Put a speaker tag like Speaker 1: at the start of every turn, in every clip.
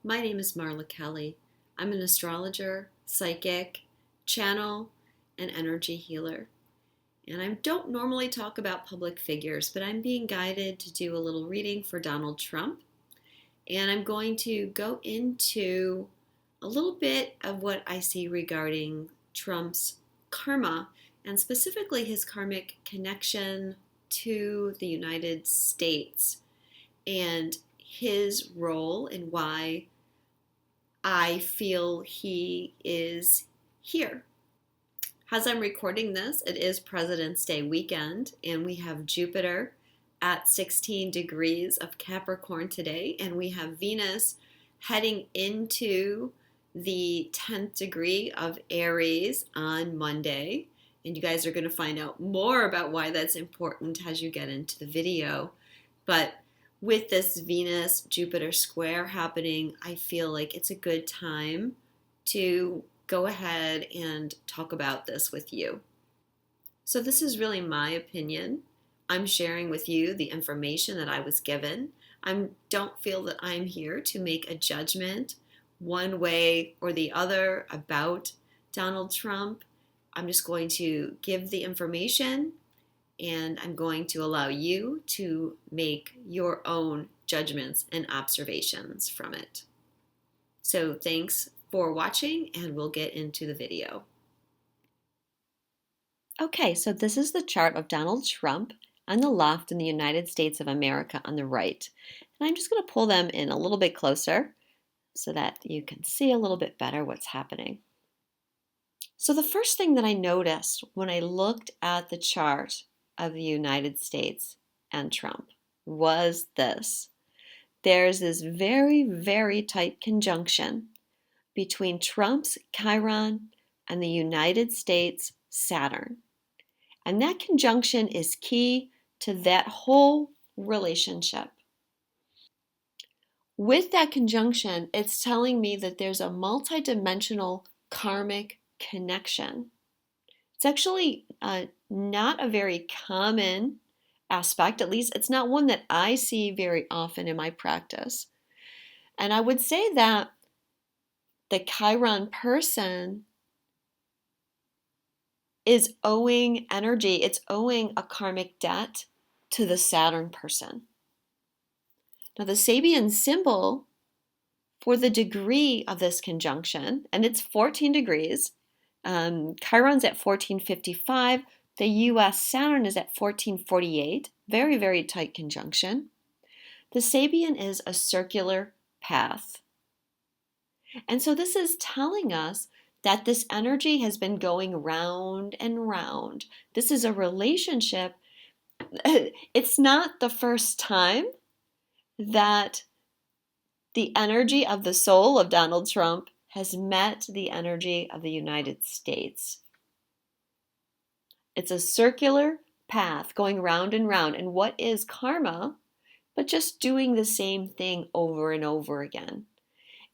Speaker 1: My name is Marla Kelly. I'm an astrologer, psychic, channel, and energy healer. And I don't normally talk about public figures, but I'm being guided to do a little reading for Donald Trump. And I'm going to go into a little bit of what I see regarding Trump's karma, and specifically his karmic connection to the United States and his role and why I feel he is here. As I'm recording this, it is President's Day weekend, and we have Jupiter at 16 degrees of Capricorn today, and we have Venus heading into the 10th degree of Aries on Monday. And you guys are going to find out more about why that's important as you get into the video. But with this Venus-Jupiter square happening, I feel like it's a good time to go ahead and talk about this with you. So this is really my opinion. I'm sharing with you the information that I was given. I don't feel that I'm here to make a judgment one way or the other about Donald Trump. I'm just going to give the information, and I'm going to allow you to make your own judgments and observations from it. So thanks for watching, and we'll get into the video. Okay, so this is the chart of Donald Trump on the left and the United States of America on the right. And I'm just going to pull them in a little bit closer so that you can see a little bit better what's happening. So the first thing that I noticed when I looked at the chart of the United States and Trump was this. There's this very, very tight conjunction between Trump's Chiron and the United States Saturn. And that conjunction is key to that whole relationship. With that conjunction, it's telling me that there's a multidimensional karmic connection. It's actually not a very common aspect, at least it's not one that I see very often in my practice. And I would say that the Chiron person is owing energy, it's owing a karmic debt to the Saturn person. Now the Sabian symbol for the degree of this conjunction, and it's 14 degrees, Chiron's at 1455, the US Saturn is at 1448, very, very tight conjunction. The Sabian is a circular path. And so this is telling us that this energy has been going round and round. This is a relationship. It's not the first time that the energy of the soul of Donald Trump has met the energy of the United States. It's a circular path going round and round. And what is karma but just doing the same thing over and over again?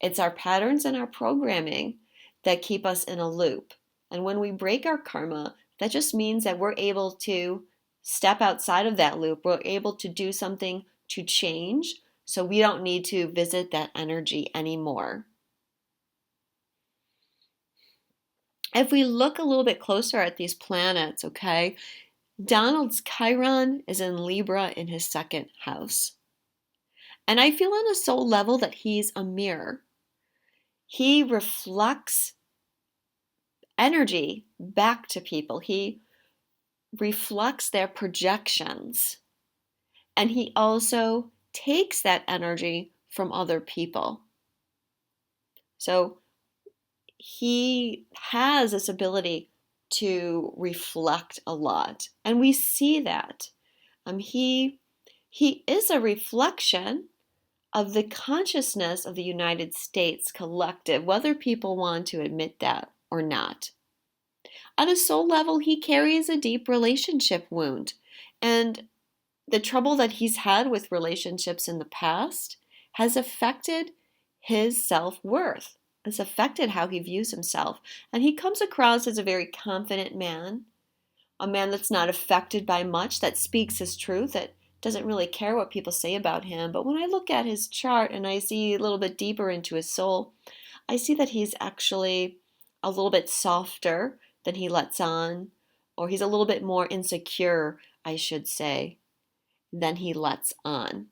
Speaker 1: It's our patterns and our programming that keep us in a loop. And when we break our karma, that just means that we're able to step outside of that loop. We're able to do something to change, so we don't need to visit that energy anymore. If we look a little bit closer at these planets, okay, Donald's Chiron is in Libra in his second house. And I feel on a soul level that he's a mirror. He reflects energy back to people. He reflects their projections. And he also takes that energy from other people. So he has this ability to reflect a lot. And we see that. He is a reflection of the consciousness of the United States collective, whether people want to admit that or not. At a soul level, he carries a deep relationship wound. And the trouble that he's had with relationships in the past has affected his self-worth. It's affected how he views himself. And he comes across as a very confident man, a man that's not affected by much, that speaks his truth, that doesn't really care what people say about him. But when I look at his chart and I see a little bit deeper into his soul, I see that he's actually a little bit softer than he lets on, or he's a little bit more insecure, I should say, than he lets on.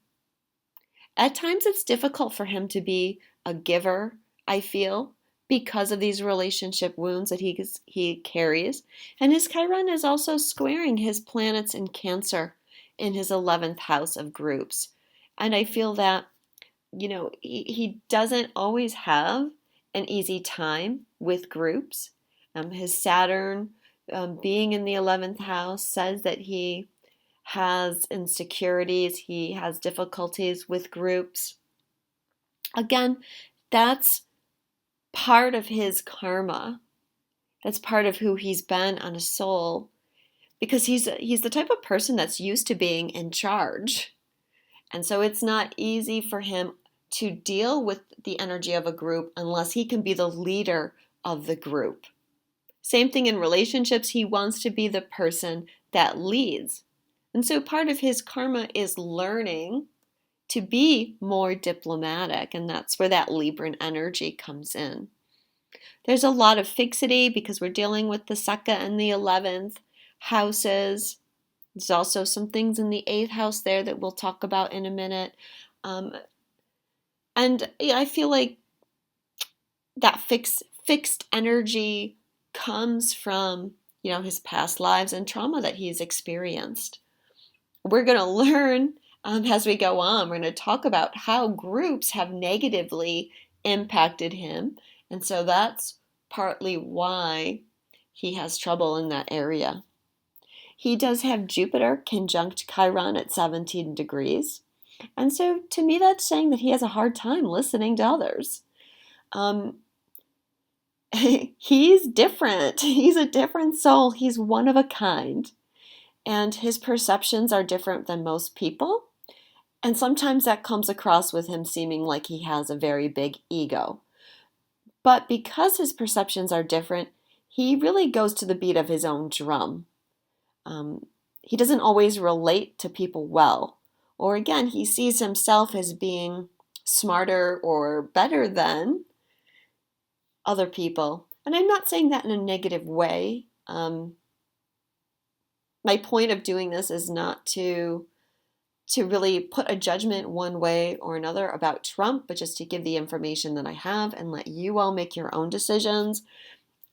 Speaker 1: At times it's difficult for him to be a giver, I feel, because of these relationship wounds that he carries. And his Chiron is also squaring his planets in Cancer in his 11th house of groups. And I feel that, he doesn't always have an easy time with groups. His Saturn being in the 11th house says that he has insecurities, he has difficulties with groups. Again, that's part of his karma. That's part of who he's been on a soul, because he's the type of person that's used to being in charge. And so it's not easy for him to deal with the energy of a group unless he can be the leader of the group. Same thing in relationships, he wants to be the person that leads. And so part of his karma is learning to be more diplomatic, and that's where that Libran energy comes in. There's a lot of fixity because we're dealing with the second and the 11th houses. There's also some things in the 8th house there that we'll talk about in a minute. And I feel like that fixed energy comes from, his past lives and trauma that he's experienced. We're going to learn as we go on. We're going to talk about how groups have negatively impacted him. And so that's partly why he has trouble in that area. He does have Jupiter conjunct Chiron at 17 degrees. And so to me, that's saying that he has a hard time listening to others. He's different. He's a different soul. He's one of a kind. And his perceptions are different than most people. And sometimes that comes across with him seeming like he has a very big ego. But because his perceptions are different, he really goes to the beat of his own drum. He doesn't always relate to people well. Or again, he sees himself as being smarter or better than other people. And I'm not saying that in a negative way. My point of doing this is not to really put a judgment one way or another about Trump, but just to give the information that I have and let you all make your own decisions.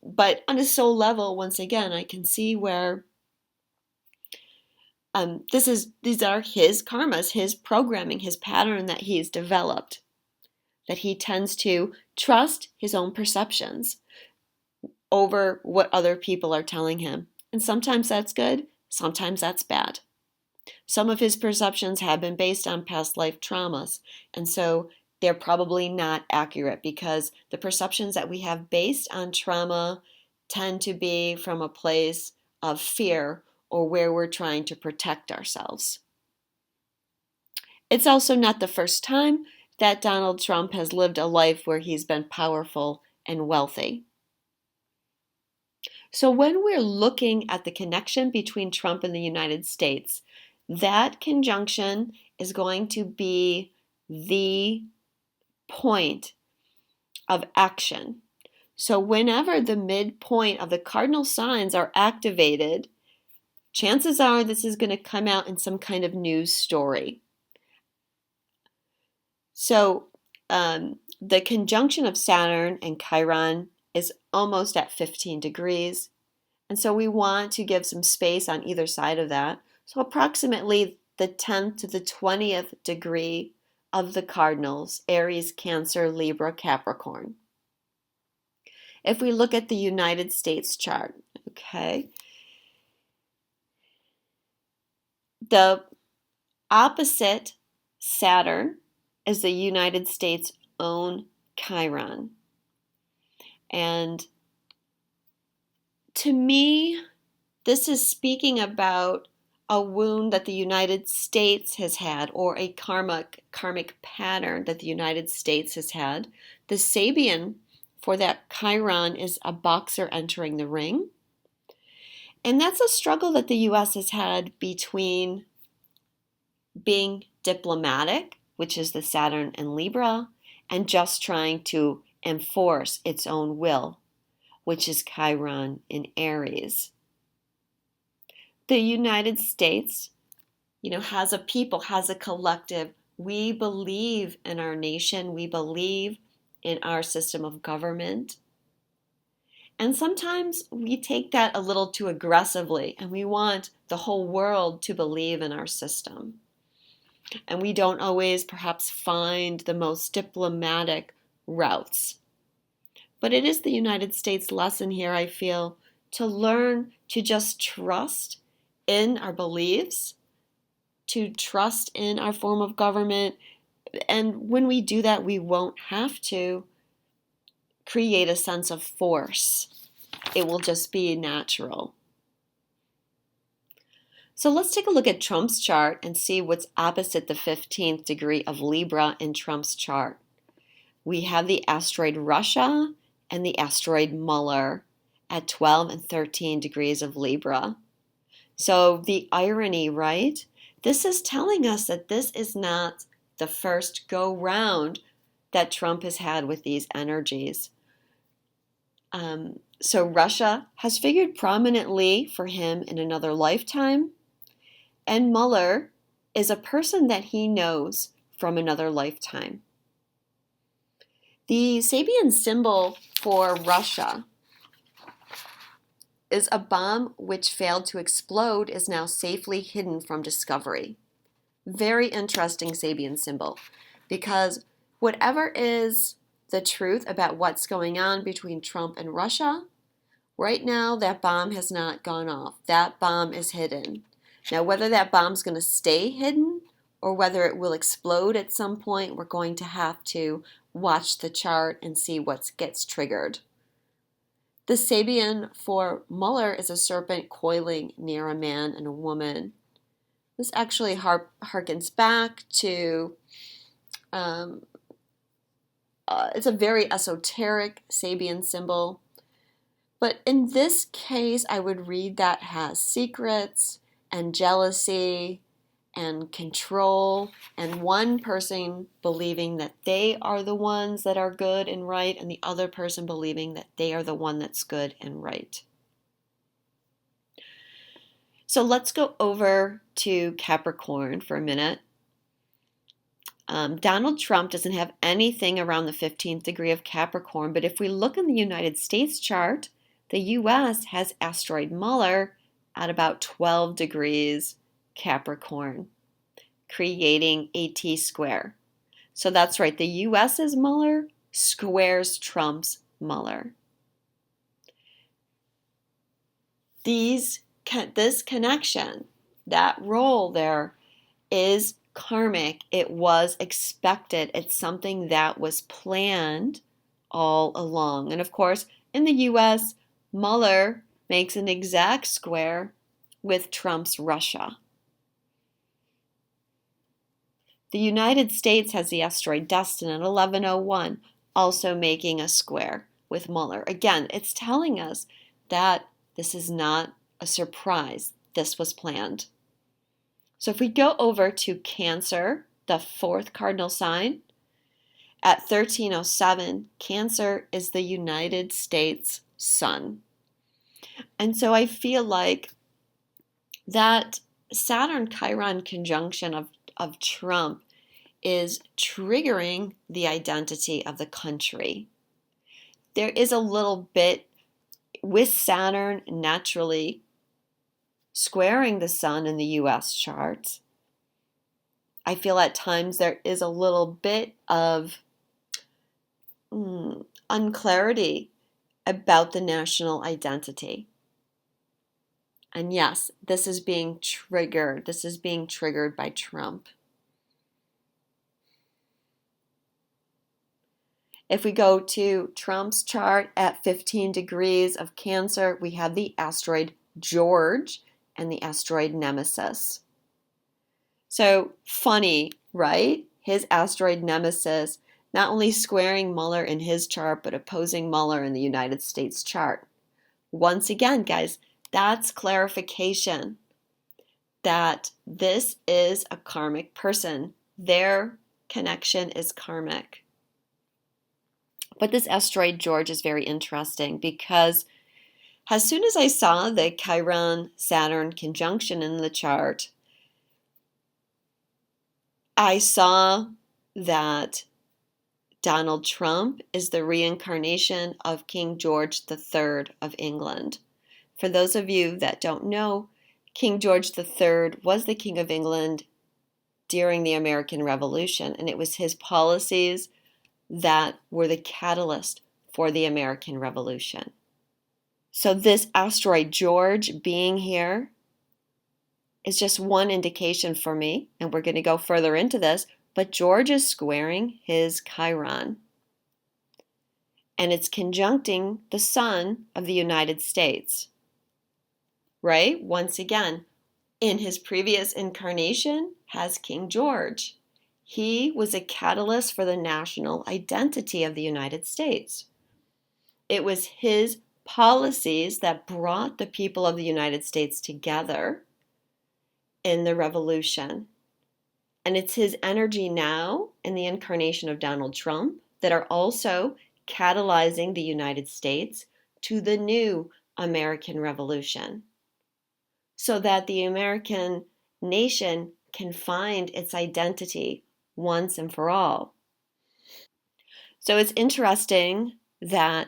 Speaker 1: But on a soul level, once again, I can see where these are his karmas, his programming, his pattern that he's developed, that he tends to trust his own perceptions over what other people are telling him. And sometimes that's good, sometimes that's bad. Some of his perceptions have been based on past life traumas, and so they're probably not accurate because the perceptions that we have based on trauma tend to be from a place of fear or where we're trying to protect ourselves. It's also not the first time that Donald Trump has lived a life where he's been powerful and wealthy. So when we're looking at the connection between Trump and the United States, that conjunction is going to be the point of action. So whenever the midpoint of the cardinal signs are activated, chances are this is going to come out in some kind of news story. So the conjunction of Saturn and Chiron is almost at 15 degrees. And so we want to give some space on either side of that. So approximately the 10th to the 20th degree of the cardinals, Aries, Cancer, Libra, Capricorn. If we look at the United States chart, okay, the opposite Saturn is the United States' own Chiron. And to me, this is speaking about a wound that the United States has had, or a karmic pattern that the United States has had. The Sabian for that Chiron is a boxer entering the ring. And that's a struggle that the U.S. has had between being diplomatic, which is the Saturn in Libra, and just trying to enforce its own will, which is Chiron in Aries. The United States, has a people, has a collective. We believe in our nation. We believe in our system of government. And sometimes we take that a little too aggressively, and we want the whole world to believe in our system. And we don't always perhaps find the most diplomatic routes. But it is the United States lesson here, I feel, to learn to just trust in our beliefs, to trust in our form of government. And when we do that, we won't have to create a sense of force. It will just be natural. So let's take a look at Trump's chart and see what's opposite the 15th degree of Libra in Trump's chart. We have the asteroid Russia and the asteroid Muller at 12 and 13 degrees of Libra. So the irony, right? This is telling us that this is not the first go-round that Trump has had with these energies. So Russia has figured prominently for him in another lifetime, and Muller is a person that he knows from another lifetime. The Sabian symbol for Russia is a bomb which failed to explode is now safely hidden from discovery. Very interesting Sabian symbol, because whatever is the truth about what's going on between Trump and Russia, right now that bomb has not gone off. That bomb is hidden. Now, whether that bomb's going to stay hidden or whether it will explode at some point, we're going to have to watch the chart and see what gets triggered. The Sabian for Muller is a serpent coiling near a man and a woman. This actually harkens back to, it's a very esoteric Sabian symbol. But in this case, I would read that has secrets and jealousy and control, and one person believing that they are the ones that are good and right, and the other person believing that they are the one that's good and right. So let's go over to Capricorn for a minute. Donald Trump doesn't have anything around the 15th degree of Capricorn, but if we look in the United States chart, the U.S. has asteroid Muller at about 12 degrees Capricorn, creating a T-square. So that's right, the U.S.'s Muller squares Trump's Muller. This connection, that role there, is karmic. It was expected. It's something that was planned all along. And of course, in the U.S., Muller makes an exact square with Trump's Russia. The United States has the asteroid Destin at 1101, also making a square with Muller. Again, it's telling us that this is not a surprise. This was planned. So if we go over to Cancer, the fourth cardinal sign, at 1307, Cancer is the United States sun. And so I feel like that Saturn-Chiron conjunction of Trump is triggering the identity of the country. There is a little bit with Saturn naturally squaring the sun in the U.S. charts. I feel at times there is a little bit of unclarity about the national identity. And yes, this is being triggered. This is being triggered by Trump. If we go to Trump's chart at 15 degrees of Cancer, we have the asteroid George and the asteroid Nemesis. So funny, right? His asteroid Nemesis not only squaring Muller in his chart, but opposing Muller in the United States chart. Once again, guys, that's clarification that this is a karmic person. Their connection is karmic. But this asteroid George is very interesting because as soon as I saw the Chiron-Saturn conjunction in the chart, I saw that Donald Trump is the reincarnation of King George III of England. For those of you that don't know, King George III was the King of England during the American Revolution, and it was his policies that were the catalyst for the American Revolution. So this asteroid George being here is just one indication for me, and we're going to go further into this, but George is squaring his Chiron. And it's conjuncting the sun of the United States. Right? Once again, in his previous incarnation has King George. He was a catalyst for the national identity of the United States. It was his policies that brought the people of the United States together in the revolution. And it's his energy now in the incarnation of Donald Trump that are also catalyzing the United States to the new American Revolution so that the American nation can find its identity once and for all. So it's interesting that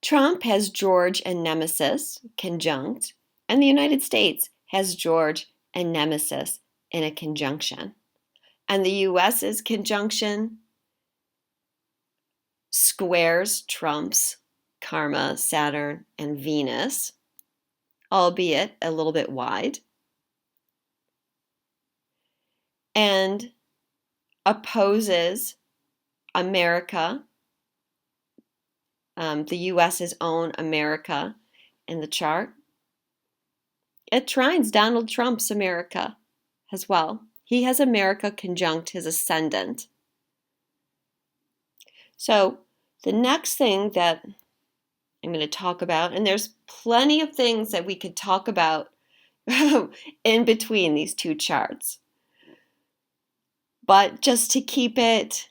Speaker 1: Trump has George and Nemesis conjunct, and the United States has George and Nemesis in a conjunction. And the US's conjunction squares Trump's Karma, Saturn, and Venus, albeit a little bit wide, and opposes America, the US's own America in the chart. It trines Donald Trump's America as well. He has America conjunct his ascendant. So the next thing that I'm going to talk about, and there's plenty of things that we could talk about in between these two charts, but just to keep it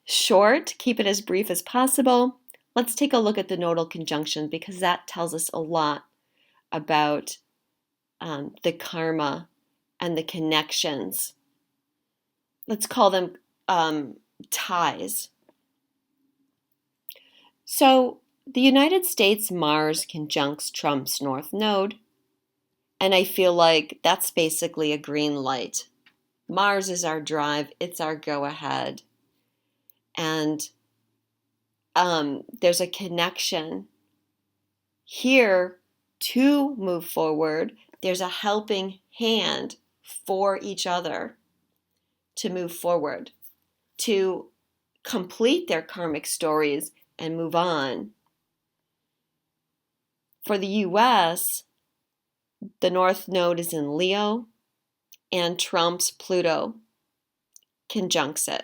Speaker 1: short, keep it as brief as possible, let's take a look at the nodal conjunction because that tells us a lot about the karma and the connections. Let's call them ties. So the United States Mars conjuncts Trump's North Node, and I feel like that's basically a green light. Mars is our drive, it's our go-ahead. And there's a connection here to move forward. There's a helping hand for each other to move forward, to complete their karmic stories and move on. For the US, the North Node is in Leo, and Trump's Pluto conjuncts it.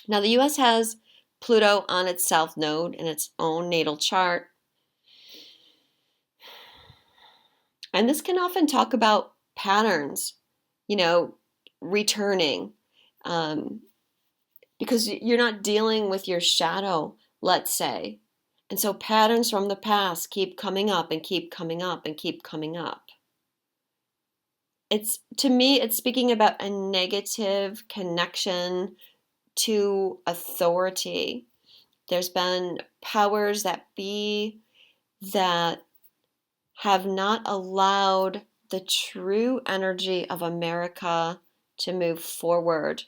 Speaker 1: Now, the US has Pluto on its South Node in its own natal chart. And this can often talk about patterns, returning, because you're not dealing with your shadow, let's say. And so patterns from the past keep coming up and keep coming up and keep coming up. To me, it's speaking about a negative connection to authority. There's been powers that be that have not allowed the true energy of America to move forward.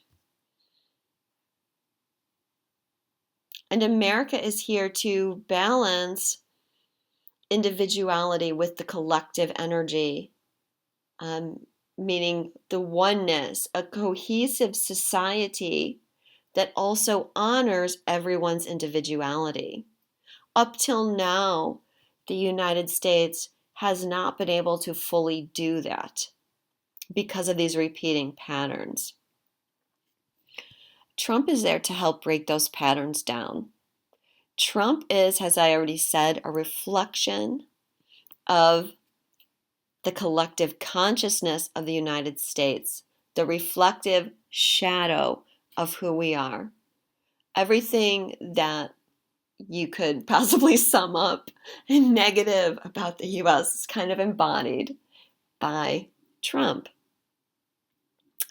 Speaker 1: And America is here to balance individuality with the collective energy, meaning the oneness, a cohesive society that also honors everyone's individuality. Up till now, the United States has not been able to fully do that because of these repeating patterns. Trump is there to help break those patterns down. Trump is, as I already said, a reflection of the collective consciousness of the United States, the reflective shadow of who we are. Everything that you could possibly sum up in negative about the US is kind of embodied by Trump.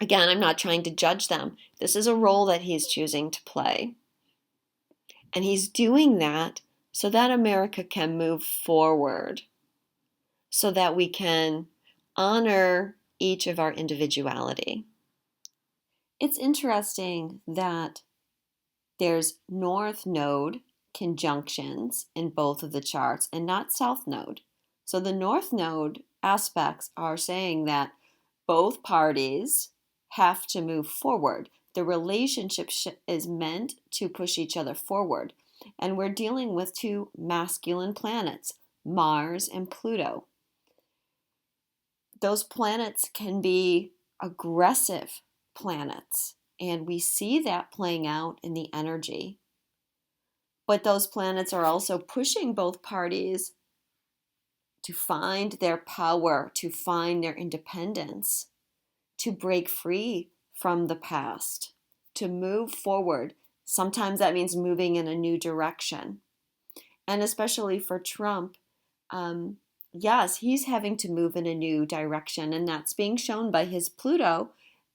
Speaker 1: Again, I'm not trying to judge them. This is a role that he's choosing to play. And he's doing that so that America can move forward, so that we can honor each of our individuality. It's interesting that there's North Node conjunctions in both of the charts and not South Node. So the North Node aspects are saying that both parties have to move forward. The relationship is meant to push each other forward. And we're dealing with two masculine planets, Mars and Pluto. Those planets can be aggressive planets, and we see that playing out in the energy. But those planets are also pushing both parties to find their power, to find their independence, to break free from the past, to move forward. Sometimes that means moving in a new direction. And especially for Trump, yes, he's having to move in a new direction, and that's being shown by his Pluto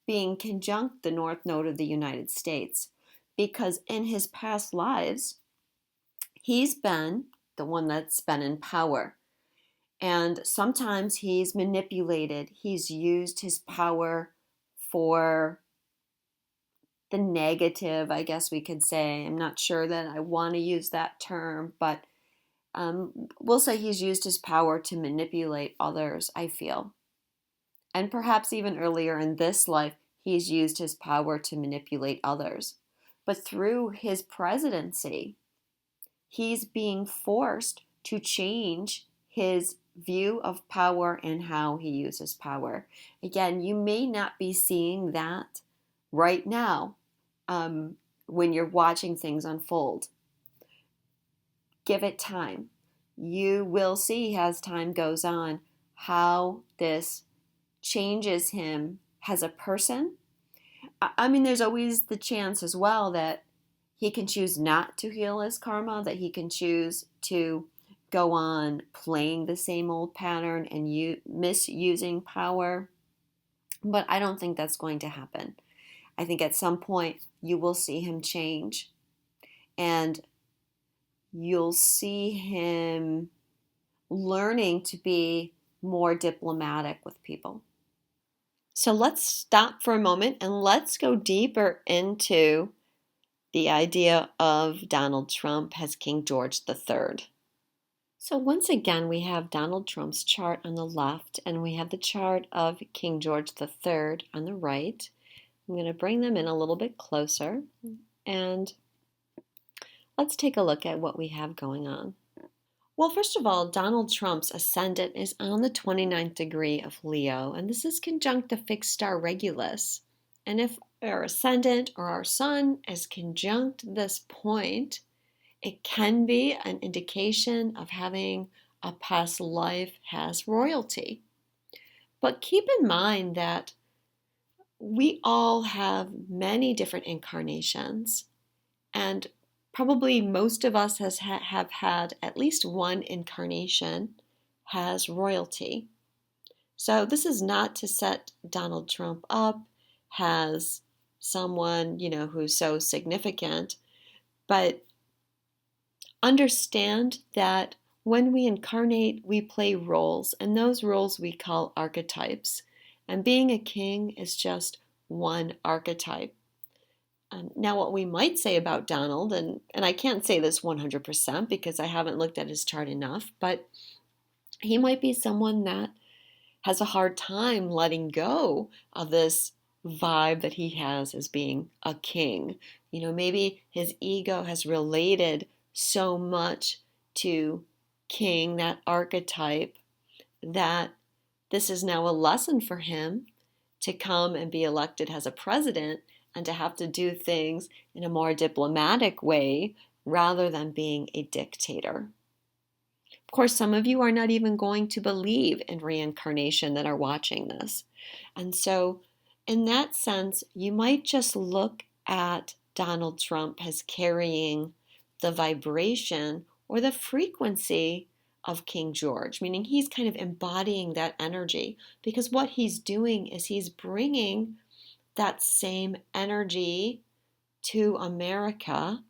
Speaker 1: being conjunct the North Node of the United States. Because in his past lives, he's been the one that's been in power. And sometimes he's manipulated. He's used his power for the negative, I guess we could say. I'm not sure that I want to use that term, but we'll say he's used his power to manipulate others, I feel. And perhaps even earlier in this life, he's used his power to manipulate others. But through his presidency, he's being forced to change his view of power and how he uses power. Again, you may not be seeing that right now when you're watching things unfold. Give it time. You will see as time goes on how this changes him as a person. I mean, there's always the chance as well that he can choose not to heal his karma, that he can choose to go on playing the same old pattern and misusing power. But I don't think that's going to happen. I think at some point you will see him change, and you'll see him learning to be more diplomatic with people. So let's stop for a moment and let's go deeper into the idea of Donald Trump as King George III. So once again, we have Donald Trump's chart on the left, and we have the chart of King George III on the right. I'm going to bring them in a little bit closer, and let's take a look at what we have going on. Well, first of all, Donald Trump's ascendant is on the 29th degree of Leo, and this is conjunct the fixed star Regulus. And if our ascendant or our sun is conjunct this point, it can be an indication of having a past life as royalty. But keep in mind that we all have many different incarnations, and probably most of us have had at least one incarnation as royalty. So this is not to set Donald Trump up as someone, who's so significant, but understand that when we incarnate, we play roles, and those roles we call archetypes. And being a king is just one archetype. Now, what we might say about Donald, and I can't say this 100% because I haven't looked at his chart enough, but he might be someone that has a hard time letting go of this vibe that he has as being a king. Maybe his ego has related so much to king, that archetype, that this is now a lesson for him to come and be elected as a president and to have to do things in a more diplomatic way rather than being a dictator. Of course, some of you are not even going to believe in reincarnation that are watching this. And so, in that sense, you might just look at Donald Trump as carrying the vibration or the frequency of King George, meaning he's kind of embodying that energy, because what he's doing is he's bringing that same energy to America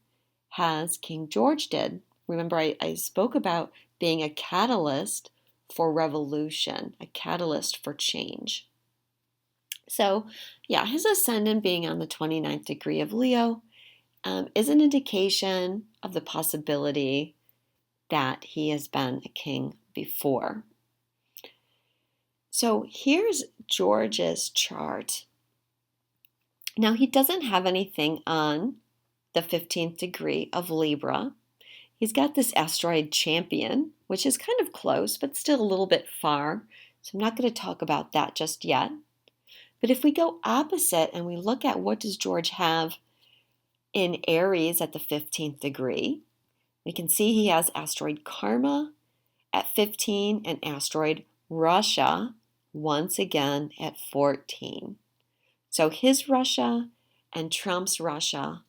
Speaker 1: as King George did. Remember, I spoke about being a catalyst for revolution, a catalyst for change. So, yeah, his ascendant being on the 29th degree of Leo is an indication of the possibility that he has been a king before. So here's George's chart. Now, he doesn't have anything on the 15th degree of Libra. He's got this asteroid Champion, which is kind of close, but still a little bit far. So I'm not going to talk about that just yet. But if we go opposite and we look at what does George have in Aries at the 15th degree, we can see he has asteroid Karma at 15 and asteroid Russia once again at 14. So his Russia and Trump's Russia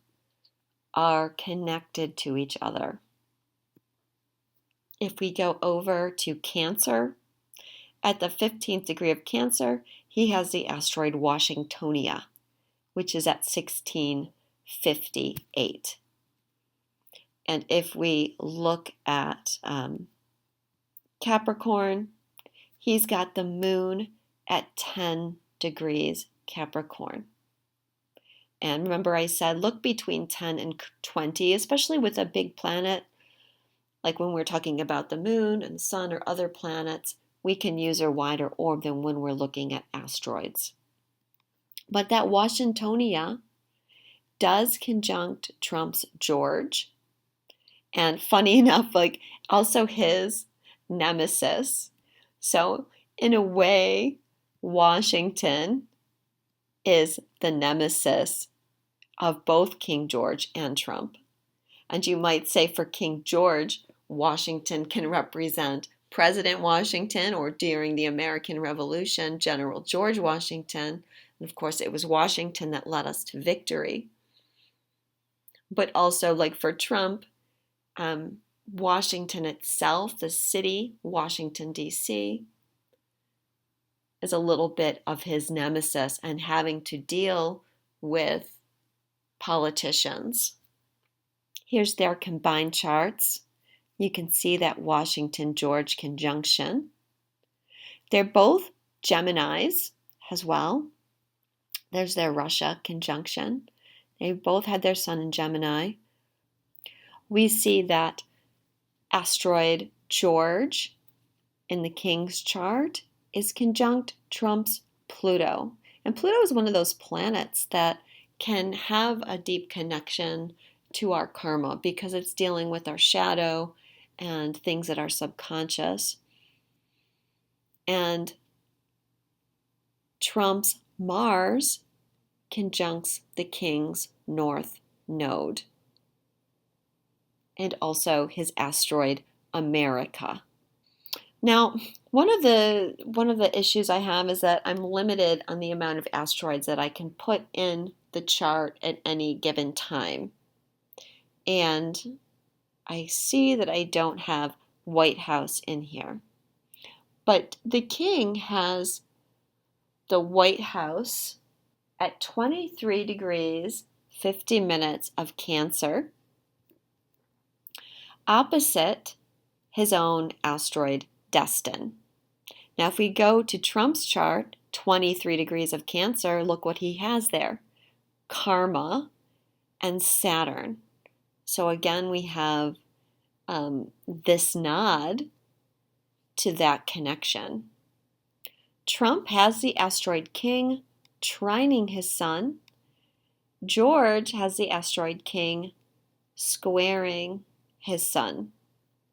Speaker 1: are connected to each other. If we go over to Cancer, at the 15th degree of Cancer, he has the asteroid Washingtonia, which is at 1658. And if we look at Capricorn, he's got the moon at 10 degrees Capricorn. And remember I said look between 10 and 20, especially with a big planet. Like when we're talking about the moon and the sun or other planets, we can use a wider orb than when we're looking at asteroids. But that Washingtonia does conjunct Trump's George. And funny enough, like also his nemesis. So in a way, Washington is the nemesis of both King George and Trump. And you might say for King George, Washington can represent President Washington, or during the American Revolution, General George Washington. And of course, it was Washington that led us to victory. But also, like for Trump, Washington itself, the city, Washington, D.C., is a little bit of his nemesis and having to deal with politicians. Here's their combined charts. You can see that Washington-George conjunction. They're both Geminis as well. There's their Russia conjunction. They both had their sun in Gemini. We see that asteroid George in the King's chart is conjunct Trump's Pluto. And Pluto is one of those planets that can have a deep connection to our karma because it's dealing with our shadow and things that are subconscious. And Trump's Mars conjuncts the King's North Node, and also his asteroid America. Now, one of the issues I have is that I'm limited on the amount of asteroids that I can put in the chart at any given time. And I see that I don't have White House in here. But the King has the White House at 23 degrees, 50 minutes of Cancer, opposite his own asteroid Destin. Now, if we go to Trump's chart, 23 degrees of Cancer, look what he has there. Karma and Saturn. So again, we have this nod to that connection. Trump has the asteroid King trining his sun. George has the asteroid King squaring his sun.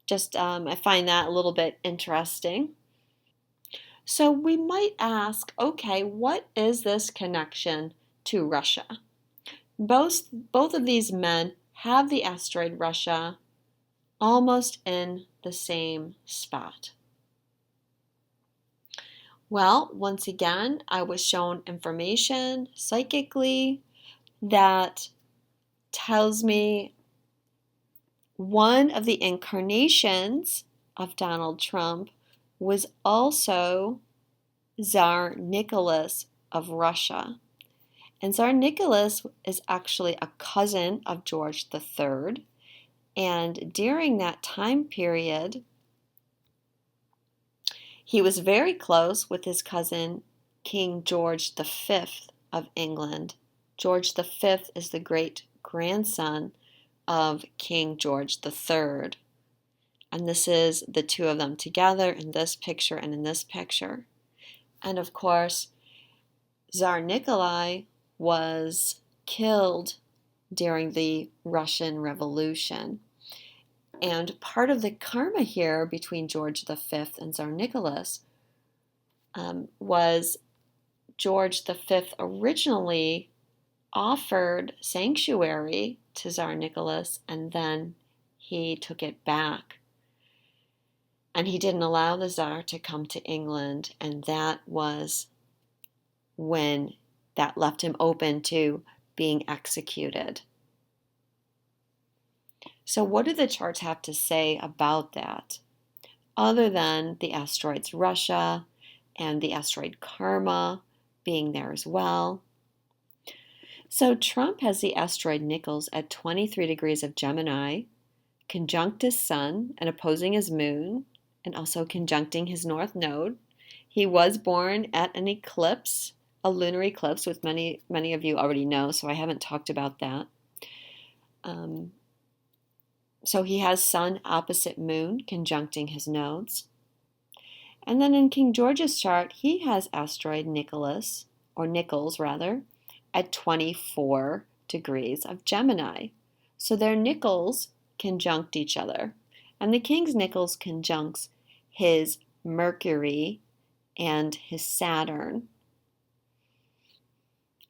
Speaker 1: Just I find that a little bit interesting. So we might ask, okay, what is this connection to Russia? Both of these men have the asteroid Russia almost in the same spot. Well, once again, I was shown information psychically that tells me one of the incarnations of Donald Trump was also Tsar Nicholas of Russia. And Tsar Nicholas is actually a cousin of George III. And during that time period, he was very close with his cousin, King George V of England. George V is the great grandson of King George III. And this is the two of them together in this picture and in this picture. And of course, Tsar Nikolai was killed during the Russian Revolution. And part of the karma here between George V and Tsar Nicholas was George V originally offered sanctuary to Tsar Nicholas, and then he took it back. And he didn't allow the Tsar to come to England, and that was when that left him open to being executed. So what do the charts have to say about that, other than the asteroids Russia and the asteroid Karma being there as well? So Trump has the asteroid Nichols at 23 degrees of Gemini, conjunct his sun and opposing his moon, and also conjuncting his north node. He was born at an eclipse, a lunar eclipse, which many of you already know, so I haven't talked about that. So he has sun opposite moon, conjuncting his nodes. And then in King George's chart, he has asteroid Nichols, at 24 degrees of Gemini. So their Nichols conjunct each other. And the King's Nichols conjuncts his Mercury and his Saturn.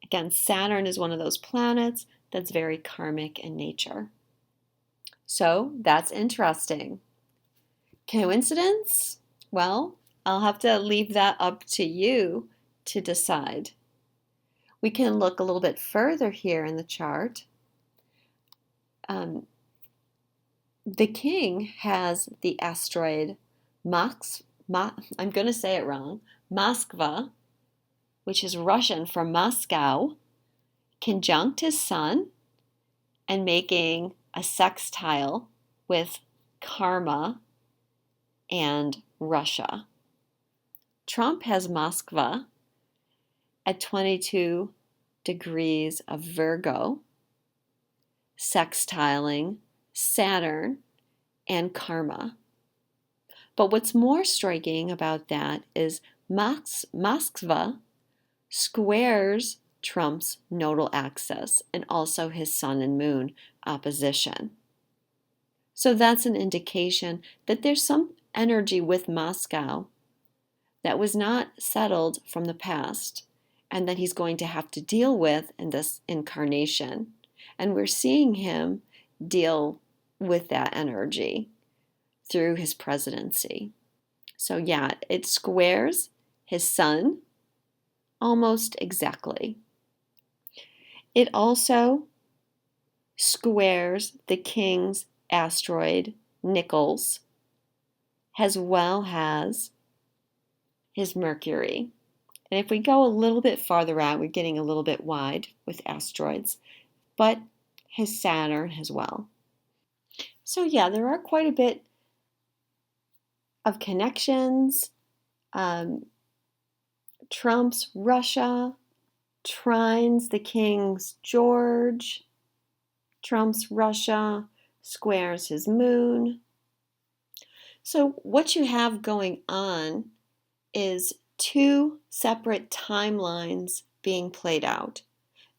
Speaker 1: Again, Saturn is one of those planets that's very karmic in nature. So that's interesting. Coincidence? Well, I'll have to leave that up to you to decide. We can look a little bit further here in the chart. The king has the asteroid I'm going to say it wrong, Moskva, which is Russian for Moscow, conjunct his sun and making a sextile with Karma and Russia. Trump has Moskva at 22 degrees of Virgo, sextiling Saturn and Karma. But what's more striking about that is Moskva squares Trump's nodal axis and also his sun and moon opposition. So that's an indication that there's some energy with Moscow that was not settled from the past and that he's going to have to deal with in this incarnation. And we're seeing him deal with that energy through his presidency. So yeah, it squares his sun almost exactly. It also squares the king's asteroid Nichols, as well as his Mercury. And if we go a little bit farther out, we're getting a little bit wide with asteroids, but his Saturn as well. So yeah, there are quite a bit of connections. Trump's Russia trines the king's George. Trump's Russia squares his moon. So what you have going on is two separate timelines being played out.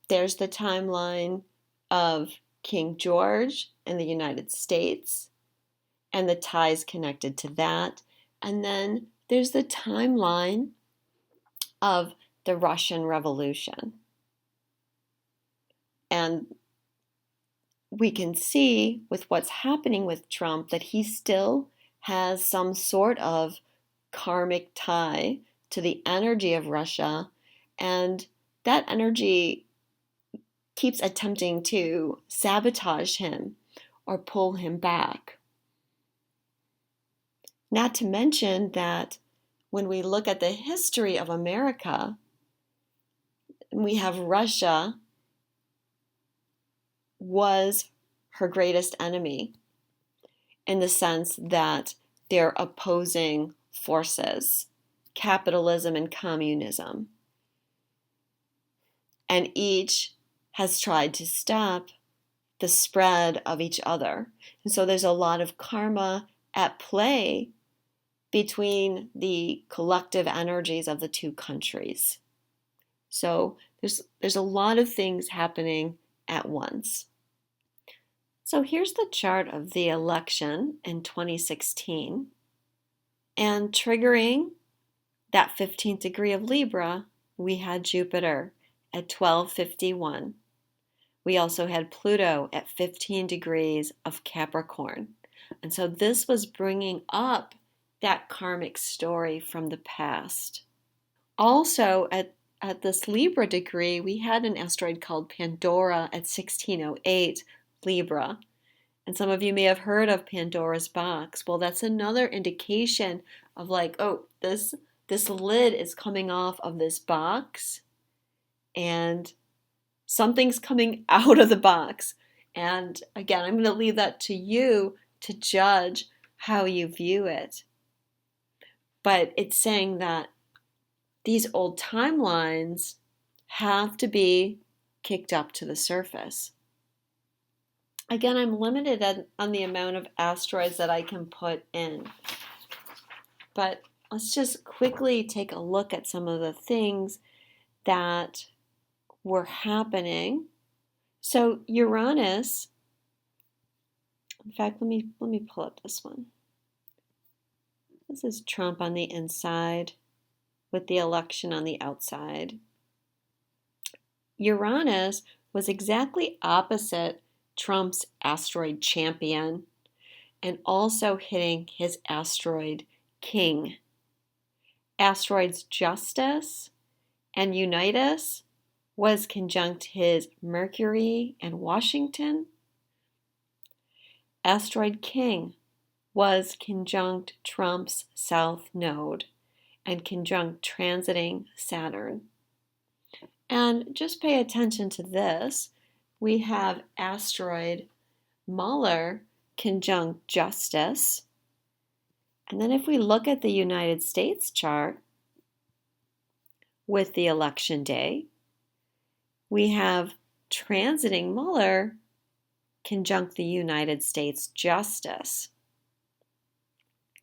Speaker 1: There's the timeline of King George in the United States and the ties connected to that. And then there's the timeline of the Russian Revolution. And we can see with what's happening with Trump that he still has some sort of karmic tie to the energy of Russia, and that energy keeps attempting to sabotage him or pull him back. Not to mention that when we look at the history of America, we have Russia was her greatest enemy in the sense that they're opposing forces, capitalism and communism. And each has tried to stop the spread of each other. And so there's a lot of karma at play between the collective energies of the two countries. So there's a lot of things happening at once. So here's the chart of the election in 2016. And triggering that 15th degree of Libra, we had Jupiter at 1251. We also had Pluto at 15 degrees of Capricorn. And so this was bringing up that karmic story from the past. Also, at this Libra degree, we had an asteroid called Pandora at 1608 Libra. And some of you may have heard of Pandora's box. Well, that's another indication of like, oh, this lid is coming off of this box and something's coming out of the box. And again, I'm going to leave that to you to judge how you view it. But it's saying that these old timelines have to be kicked up to the surface. Again, I'm limited on the amount of asteroids that I can put in. But let's just quickly take a look at some of the things that were happening. So Uranus, in fact, let me pull up this one. This is Trump on the inside with the election on the outside. Uranus was exactly opposite Trump's asteroid champion and also hitting his asteroid king. Asteroids Justice and Unitas was conjunct his Mercury and Washington. Asteroid King was conjunct Trump's South Node and conjunct transiting Saturn. And just pay attention to this. We have asteroid Muller conjunct Justice. And then if we look at the United States chart with the election day, we have transiting Muller conjunct the United States Justice.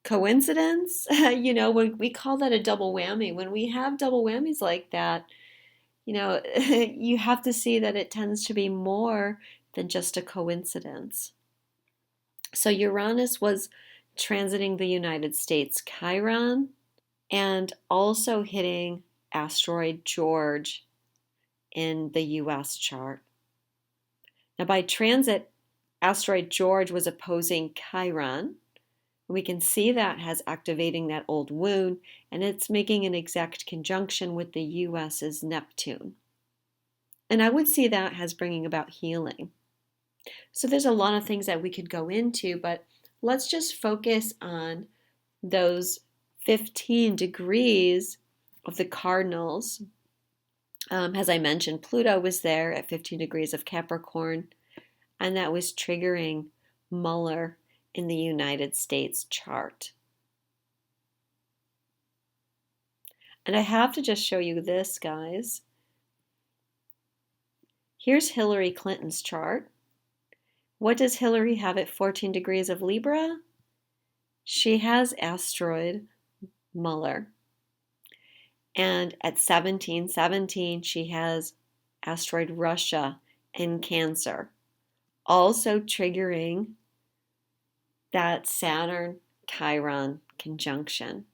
Speaker 1: Coincidence? We call that a double whammy. When we have double whammies like that, you have to see that it tends to be more than just a coincidence. So Uranus was transiting the United States Chiron and also hitting asteroid George in the US chart. Now by transit, asteroid George was opposing Chiron. We can see that as activating that old wound, and it's making an exact conjunction with the US's Neptune. And I would see that as bringing about healing. So there's a lot of things that we could go into, but let's just focus on those 15 degrees of the cardinals. As I mentioned, Pluto was there at 15 degrees of Capricorn, and that was triggering Muller in the United States chart. And I have to just show you this, guys. Here's Hillary Clinton's chart. What does Hillary have at 14 degrees of Libra? She has asteroid Muller. And at 1717, she has asteroid Russia in Cancer, also triggering that Saturn-Chiron conjunction.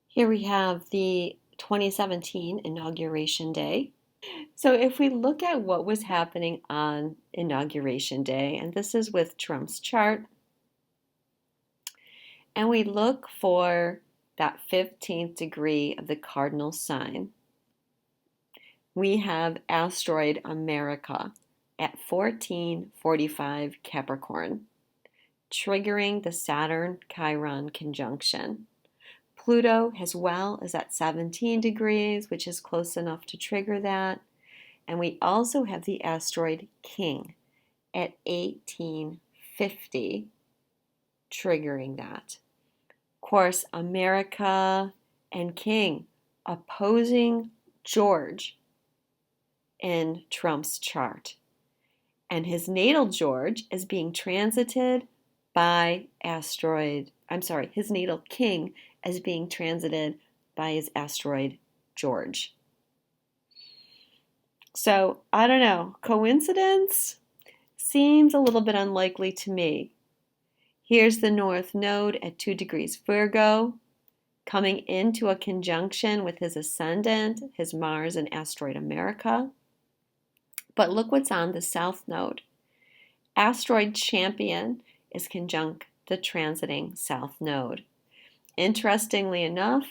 Speaker 1: Here we have the 2017 Inauguration Day. So if we look at what was happening on Inauguration Day, and this is with Trump's chart, and we look for that 15th degree of the cardinal sign, we have asteroid America at 1445 Capricorn, triggering the Saturn-Chiron conjunction. Pluto as well is at 17 degrees, which is close enough to trigger that. And we also have the asteroid King at 1850, triggering that. Of course, America and King opposing George in Trump's chart. And his natal George is being transited by his natal King is being transited by his asteroid George. So, I don't know, coincidence? Seems a little bit unlikely to me. Here's the North Node at 2 degrees Virgo, coming into a conjunction with his Ascendant, his Mars and asteroid America. But look what's on the South Node. Asteroid Champion is conjunct the transiting South Node. Interestingly enough,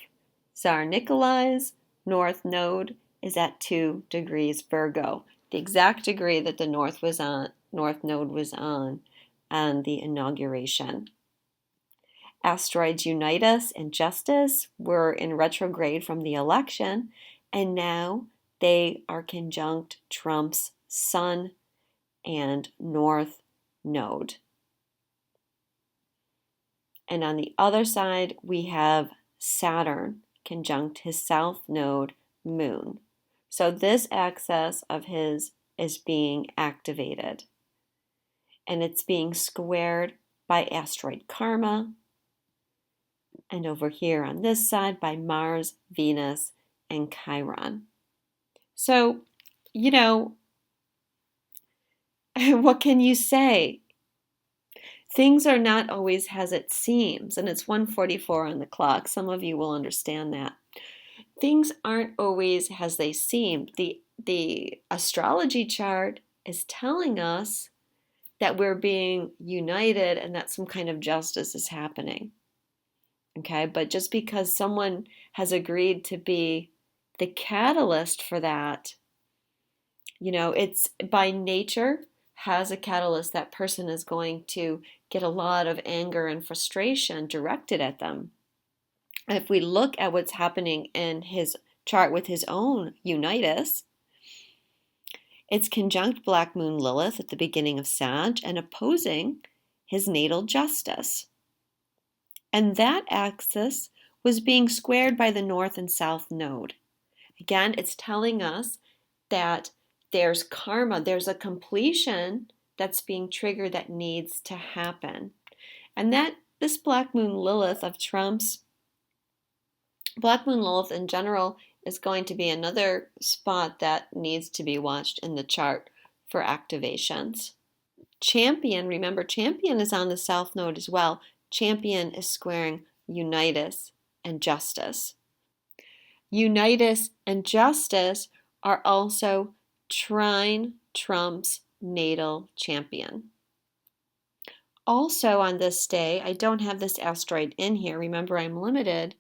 Speaker 1: Tsar Nikolai's North Node is at 2 degrees Virgo, the exact degree that the North Node was on the Inauguration. Asteroids Unitas and Justice were in retrograde from the election, and now they are conjunct Trump's Sun and North Node. And on the other side, we have Saturn conjunct his South Node, Moon. So this axis of his is being activated. And it's being squared by asteroid Karma. And over here on this side by Mars, Venus, and Chiron. So, what can you say? Things are not always as it seems, and it's 1:44 on the clock. Some of you will understand that. Things aren't always as they seem. The astrology chart is telling us that we're being united and that some kind of justice is happening. Okay, but just because someone has agreed to be the catalyst for that, it's by nature has a catalyst, that person is going to get a lot of anger and frustration directed at them. And if we look at what's happening in his chart with his own Unitas, it's conjunct Black Moon Lilith at the beginning of Sag and opposing his natal Justice. And that axis was being squared by the North and South Node. Again, it's telling us that there's karma, there's a completion that's being triggered that needs to happen. And that this Black Moon Lilith of Trump's, Black Moon Lilith in general is going to be another spot that needs to be watched in the chart for activations. Champion, remember Champion is on the South Node as well. Champion is squaring Unitas and Justice. Unitas and Justice are also trine Trump's natal Champion. Also on this day, I don't have this asteroid in here. Remember, I'm limited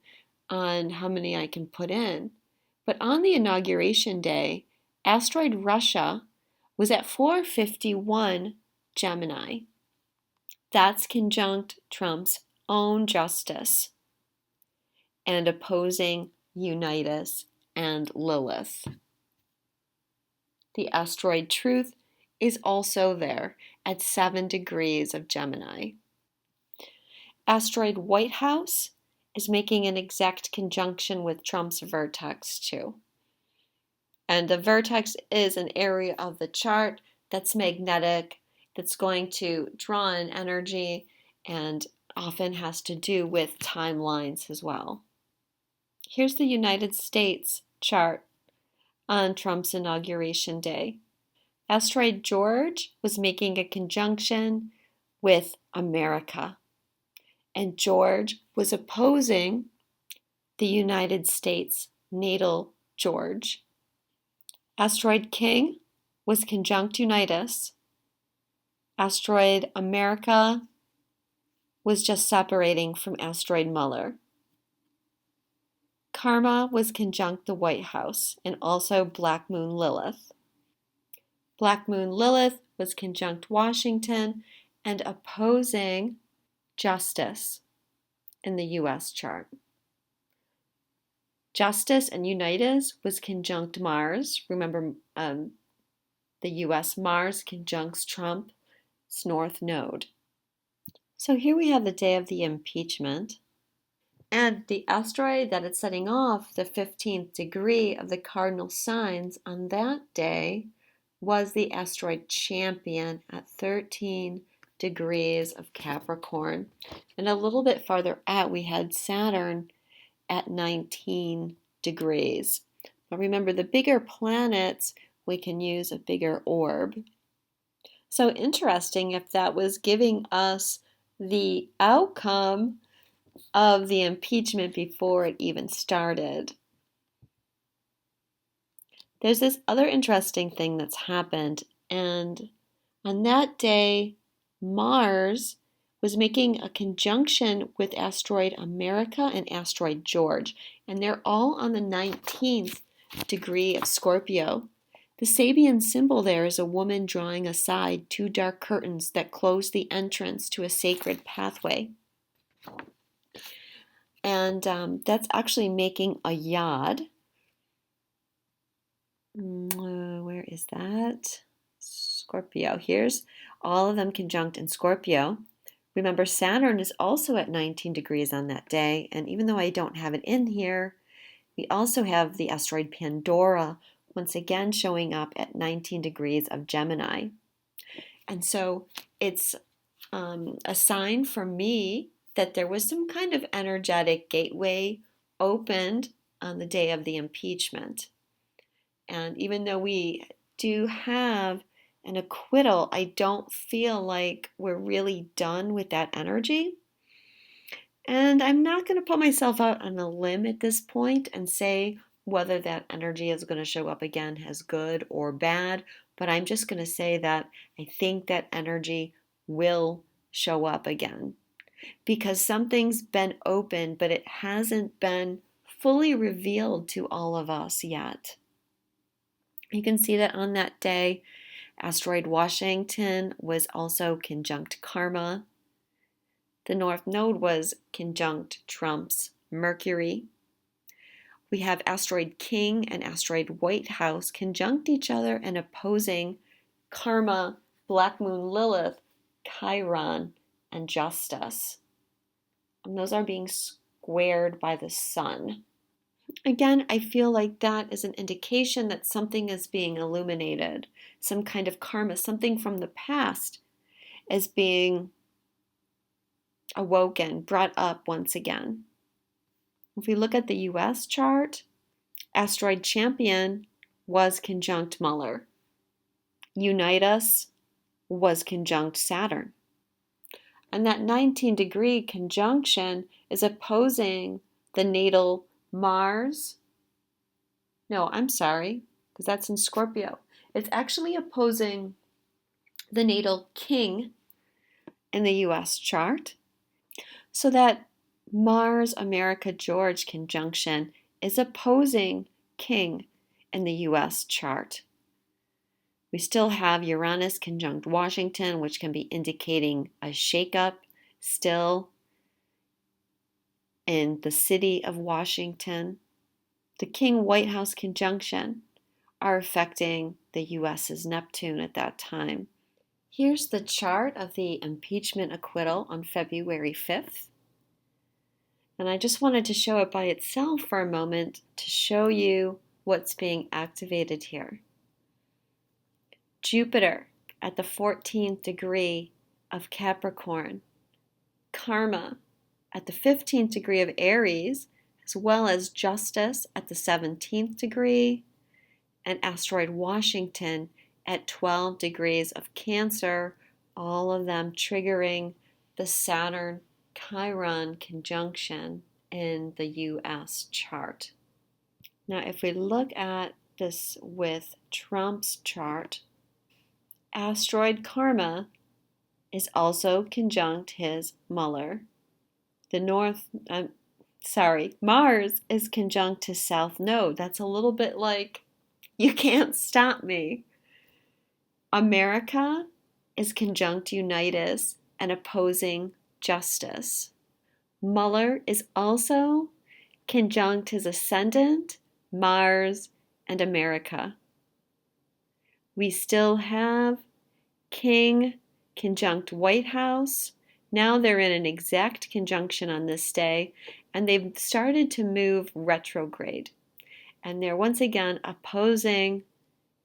Speaker 1: on how many I can put in. But on the Inauguration Day, asteroid Russia was at 451 Gemini. That's conjunct Trump's own Justice and opposing Unitas and Lilith. The asteroid Truth is also there at 7 degrees of Gemini. Asteroid White House is making an exact conjunction with Trump's vertex too. And the vertex is an area of the chart that's magnetic, that's going to draw in energy, and often has to do with timelines as well. Here's the United States chart on Trump's Inauguration Day. Asteroid George was making a conjunction with America, and George was opposing the United States natal George. Asteroid King was conjunct Unitas. Asteroid America was just separating from asteroid Muller. Karma was conjunct the White House and also Black Moon Lilith. Black Moon Lilith was conjunct Washington and opposing Justice in the U.S. chart. Justice and Unitas was conjunct Mars. Remember, the U.S. Mars conjuncts Trump's North Node. So here we have the day of the impeachment. And the asteroid that it's setting off, the 15th degree of the cardinal signs on that day, was the asteroid Champion at 13 degrees of Capricorn. And a little bit farther out, we had Saturn at 19 degrees. But remember, the bigger planets, we can use a bigger orb. So interesting if that was giving us the outcome of the impeachment before it even started. There's this other interesting thing that's happened, and on that day, Mars was making a conjunction with asteroid America and asteroid George, and they're all on the 19th degree of Scorpio. The Sabian symbol there is a woman drawing aside two dark curtains that close the entrance to a sacred pathway. And that's actually making a yod. Where is that? Scorpio. Here's all of them conjunct in Scorpio. Remember, Saturn is also at 19 degrees on that day. And even though I don't have it in here, we also have the asteroid Pandora once again showing up at 19 degrees of Gemini. And so it's a sign for me that there was some kind of energetic gateway opened on the day of the impeachment. And even though we do have an acquittal, I don't feel like we're really done with that energy. And I'm not going to put myself out on a limb at this point and say whether that energy is going to show up again as good or bad, but I'm just going to say that I think that energy will show up again because something's been open, but it hasn't been fully revealed to all of us yet. You can see that on that day, asteroid Washington was also conjunct Karma. The North Node was conjunct Trump's Mercury. We have asteroid King and asteroid White House conjunct each other and opposing Karma, Black Moon Lilith, Chiron, and Justice. And those are being squared by the sun. Again, I feel like that is an indication that something is being illuminated, some kind of karma, something from the past is being awoken, brought up once again. If we look at the US chart, asteroid Champion was conjunct Muller. Unitas was conjunct Saturn. And that 19-degree conjunction is opposing the natal Mars. No, I'm sorry, because that's in Scorpio. It's actually opposing the natal King in the US chart. So that Mars, America, George conjunction is opposing King in the US chart. We still have Uranus conjunct Washington, which can be indicating a shakeup still in the city of Washington. The King White House conjunction are affecting the US's Neptune at that time. Here's the chart of the impeachment acquittal on February 5th. And I just wanted to show it by itself for a moment to show you what's being activated here. Jupiter at the 14th degree of Capricorn, Karma at the 15th degree of Aries, as well as Justice at the 17th degree, and asteroid Washington at 12 degrees of Cancer, all of them triggering the Saturn-Chiron conjunction in the US chart. Now, if we look at this with Trump's chart. Asteroid Karma is also conjunct his Muller. Mars is conjunct his South Node. That's a little bit like, you can't stop me. America is conjunct Unitas and opposing Justice. Muller is also conjunct his Ascendant, Mars, and America. We still have King conjunct White House. Now they're in an exact conjunction on this day, and they've started to move retrograde. And they're once again opposing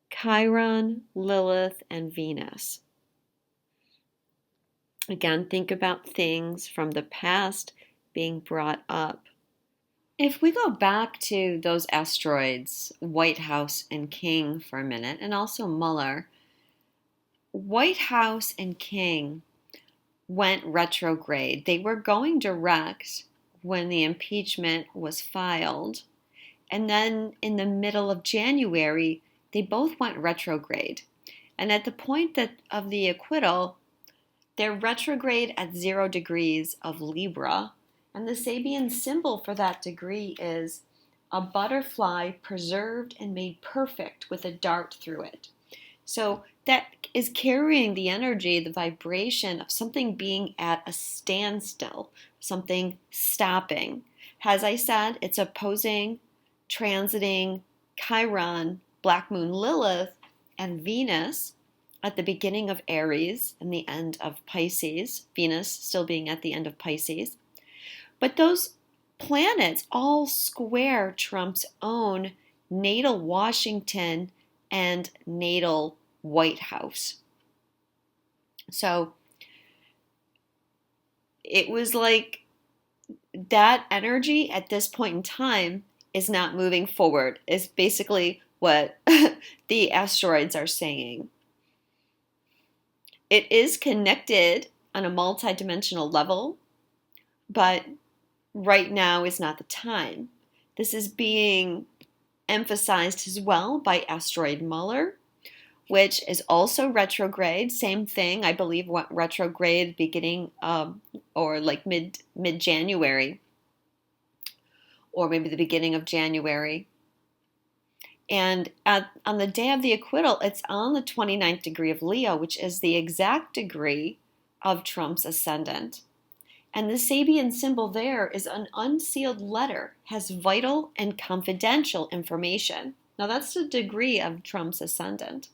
Speaker 1: Chiron, Lilith, and Venus. Again, think about things from the past being brought up. If we go back to those asteroids, White House and King for a minute, and also Muller, White House and King went retrograde. They were going direct when the impeachment was filed. And then in the middle of January, they both went retrograde. And at the point of the acquittal, they're retrograde at 0 degrees of Libra. And the Sabian symbol for that degree is a butterfly preserved and made perfect with a dart through it. So that is carrying the energy, the vibration of something being at a standstill, something stopping. As I said, it's opposing, transiting Chiron, Black Moon Lilith, and Venus at the beginning of Aries and the end of Pisces, Venus still being at the end of Pisces. But those planets all square Trump's own natal Washington and natal White House. So it was like that energy at this point in time is not moving forward, is basically what the asteroids are saying. It is connected on a multidimensional level, but right now is not the time. This is being emphasized as well by asteroid Muller, which is also retrograde. Same thing, I believe, went retrograde beginning or like mid-January, or maybe the beginning of January. And on the day of the acquittal, it's on the 29th degree of Leo, which is the exact degree of Trump's ascendant. And the Sabian symbol there is an unsealed letter, has vital and confidential information. Now that's the degree of Trump's ascendant.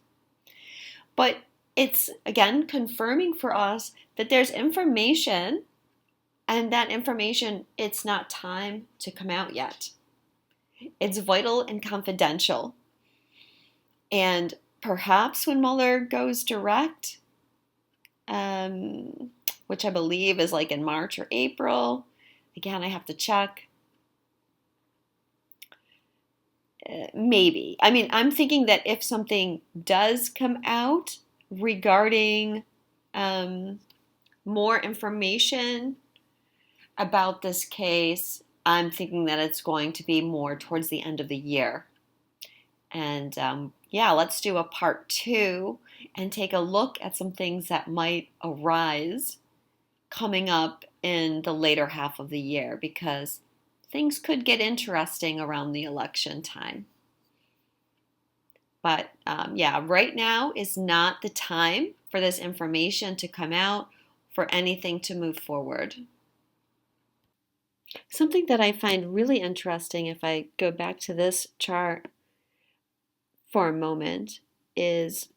Speaker 1: But it's, again, confirming for us that there's information, and that information, it's not time to come out yet. It's vital and confidential. And perhaps when Mueller goes direct, which I believe is like in March or April, again, I have to check. Maybe. I mean, I'm thinking that if something does come out regarding more information about this case, I'm thinking that it's going to be more towards the end of the year. And let's do a part 2 and take a look at some things that might arise coming up in the later half of the year, because things could get interesting around the election time. But right now is not the time for this information to come out, for anything to move forward. Something that I find really interesting, if I go back to this chart for a moment, is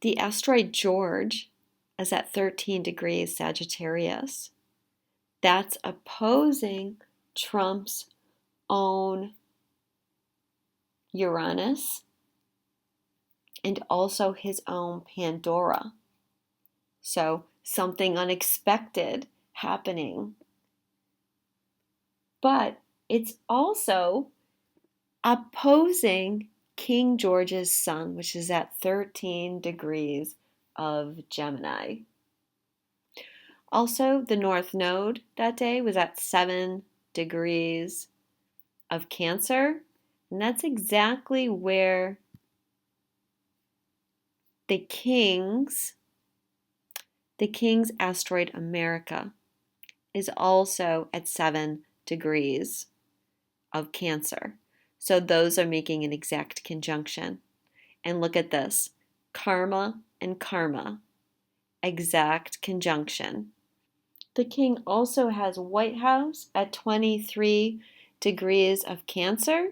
Speaker 1: the asteroid George is at 13 degrees Sagittarius. That's opposing Trump's own Uranus and also his own Pandora. So something unexpected happening. But it's also opposing King George's sun, which is at 13 degrees of Gemini. Also, the North Node that day was at 7 degrees of Cancer, and that's exactly where the King's asteroid America is also at 7 degrees of Cancer. So those are making an exact conjunction. And look at this, karma and karma, exact conjunction. The King also has White House at 23 degrees of Cancer,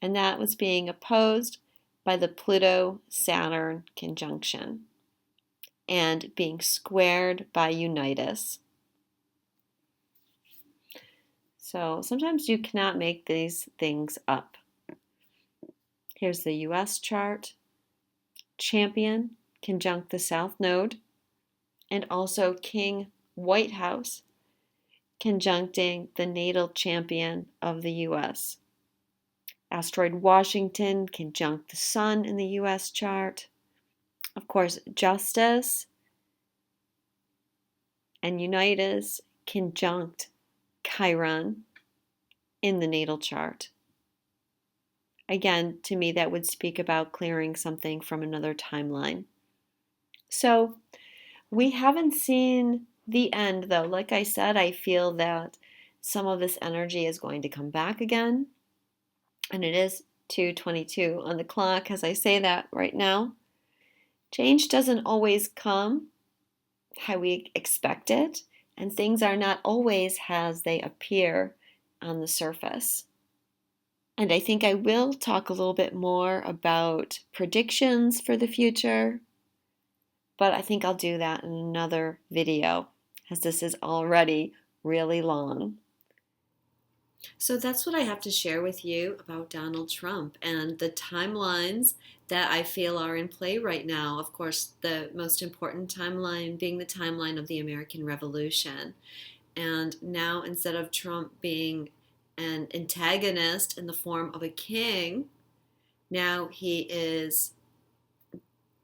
Speaker 1: and that was being opposed by the Pluto-Saturn conjunction and being squared by Unitas. So sometimes you cannot make these things up. Here's the US chart. Champion conjunct the South Node, and also King White House conjuncting the natal champion of the US. Asteroid Washington conjunct the Sun in the US chart. Of course, Justice and Unitas conjunct Chiron in the natal chart. Again, to me, that would speak about clearing something from another timeline. So we haven't seen the end, though. Like I said, I feel that some of this energy is going to come back again. And it is 2:22 on the clock as I say that right now. Change doesn't always come how we expect it, and things are not always as they appear on the surface. And I think I will talk a little bit more about predictions for the future, but I think I'll do that in another video, as this is already really long. So that's what I have to share with you about Donald Trump and the timelines that I feel are in play right now. Of course, the most important timeline being the timeline of the American Revolution. And now, instead of Trump being an antagonist in the form of a king, now he is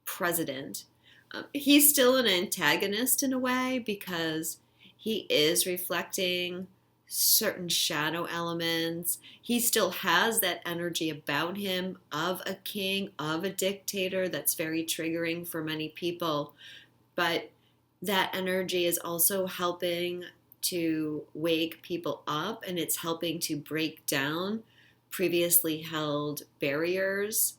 Speaker 1: president. He's still an antagonist in a way because he is reflecting certain shadow elements. He still has that energy about him of a king, of a dictator that's very triggering for many people. But that energy is also helping to wake people up, and it's helping to break down previously held barriers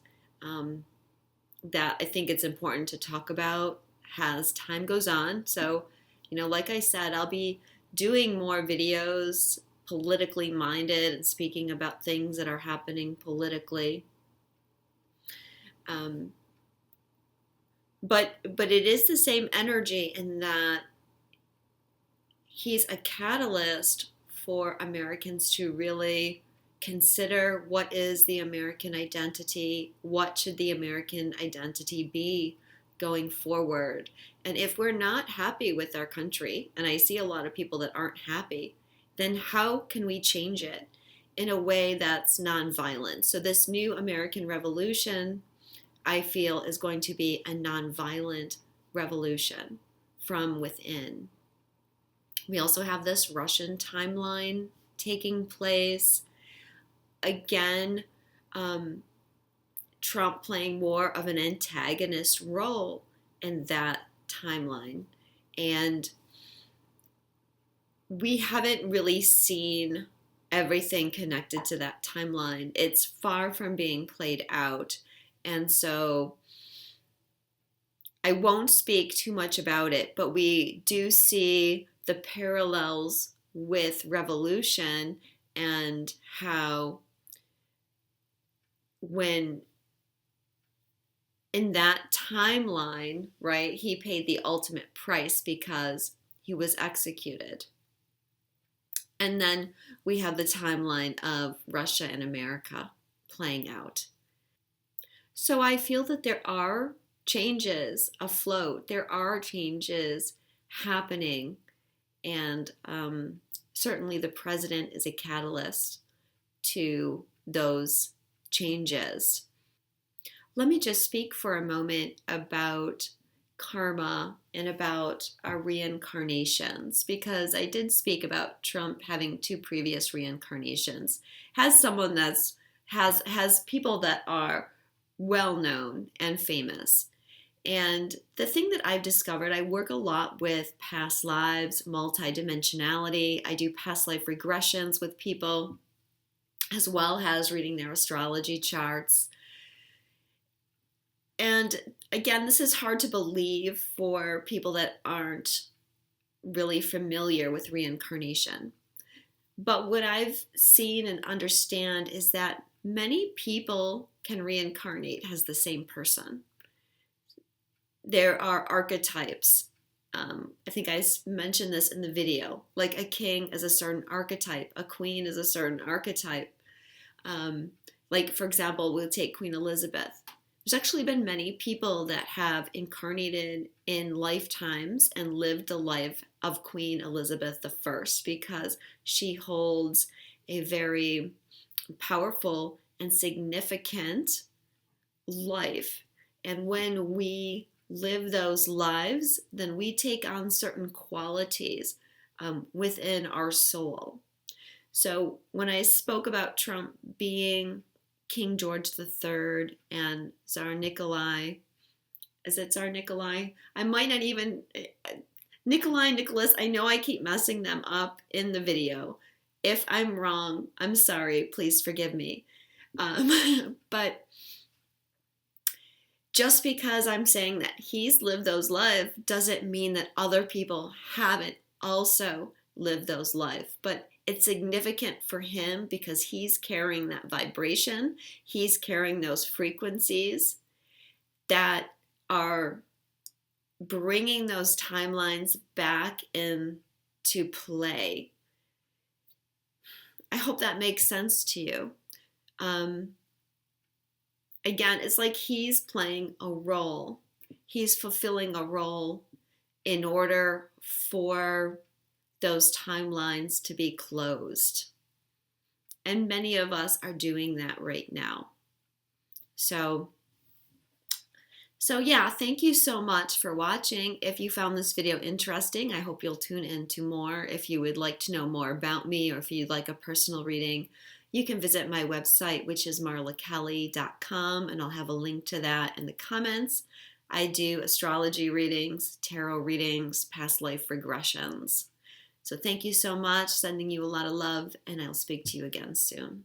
Speaker 1: that I think it's important to talk about as time goes on. So, like I said, I'll be doing more videos politically minded and speaking about things that are happening politically. But it is the same energy in that he's a catalyst for Americans to really consider what is the American identity, what should the American identity be going forward. And if we're not happy with our country, and I see a lot of people that aren't happy, then how can we change it in a way that's nonviolent? So this new American Revolution, I feel, is going to be a nonviolent revolution from within. We also have this Russian timeline taking place. Again, Trump playing more of an antagonist role in that timeline. And we haven't really seen everything connected to that timeline. It's far from being played out. And so I won't speak too much about it, but we do see the parallels with revolution and how when in that timeline, right, he paid the ultimate price because he was executed. And then we have the timeline of Russia and America playing out. So I feel that there are changes afloat. There are changes happening. And certainly the president is a catalyst to those changes. Let me just speak for a moment about karma and about our reincarnations, because I did speak about Trump having 2 previous reincarnations. Has someone that's has people that are well known and famous. And the thing that I've discovered, I work a lot with past lives, multidimensionality. I do past life regressions with people, as well as reading their astrology charts. And again, this is hard to believe for people that aren't really familiar with reincarnation. But what I've seen and understand is that many people can reincarnate as the same person. There are archetypes. I think I mentioned this in the video. Like a king is a certain archetype. A queen is a certain archetype. Like, for example, we'll take Queen Elizabeth. There's actually been many people that have incarnated in lifetimes and lived the life of Queen Elizabeth I, because she holds a very powerful and significant life. And when we live those lives, then we take on certain qualities within our soul. So when I spoke about Trump being King George III and Tsar Nikolai, is it Tsar Nikolai? I might not even, Nicholas, I know I keep messing them up in the video. If I'm wrong, I'm sorry, please forgive me. But just because I'm saying that he's lived those lives doesn't mean that other people haven't also lived those lives. But it's significant for him because he's carrying that vibration. He's carrying those frequencies that are bringing those timelines back into play. I hope that makes sense to you. Again, it's like he's playing a role. He's fulfilling a role in order for those timelines to be closed. And many of us are doing that right now. So yeah, thank you so much for watching. If you found this video interesting, I hope you'll tune in to more. If you would like to know more about me, or if you'd like a personal reading, you can visit my website, which is marlakelly.com, and I'll have a link to that in the comments. I do astrology readings, tarot readings, past life regressions. So thank you so much, sending you a lot of love, and I'll speak to you again soon.